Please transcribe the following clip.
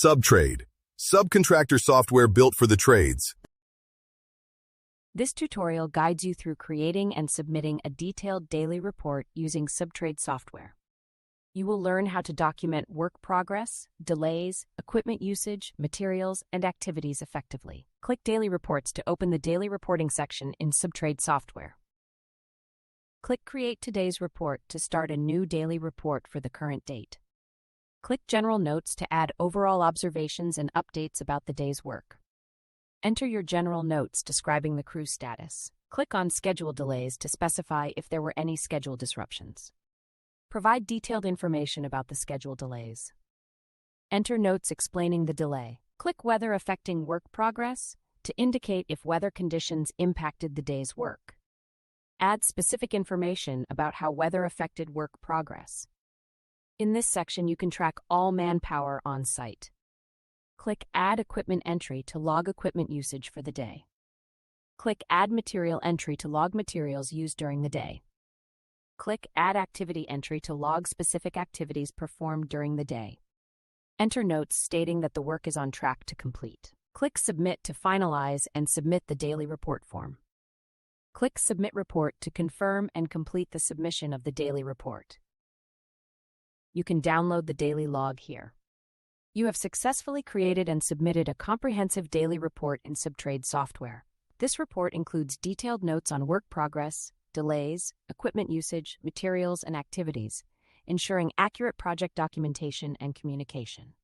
SubTrade, subcontractor software built for the trades. This tutorial guides you through creating and submitting a detailed daily report using SubTrade software. You will learn how to document work progress, delays, equipment usage, materials, and activities effectively. Click Daily Reports to open the Daily Reporting section in SubTrade software. Click Create Today's Report to start a new daily report for the current date. Click General Notes to add overall observations and updates about the day's work. Enter your general notes describing the crew status. Click on Schedule Delays to specify if there were any schedule disruptions. Provide detailed information about the schedule delays. Enter notes explaining the delay. Click Weather Affecting Work Progress to indicate if weather conditions impacted the day's work. Add specific information about how weather affected work progress. In this section, you can track all manpower on site. Click Add Equipment Entry to log equipment usage for the day. Click Add Material Entry to log materials used during the day. Click Add Activity Entry to log specific activities performed during the day. Enter notes stating that the work is on track to complete. Click Submit to finalize and submit the daily report form. Click Submit Report to confirm and complete the submission of the daily report. You can download the daily log here. You have successfully created and submitted a comprehensive daily report in SubTrade software. This report includes detailed notes on work progress, delays, equipment usage, materials, and activities, ensuring accurate project documentation and communication.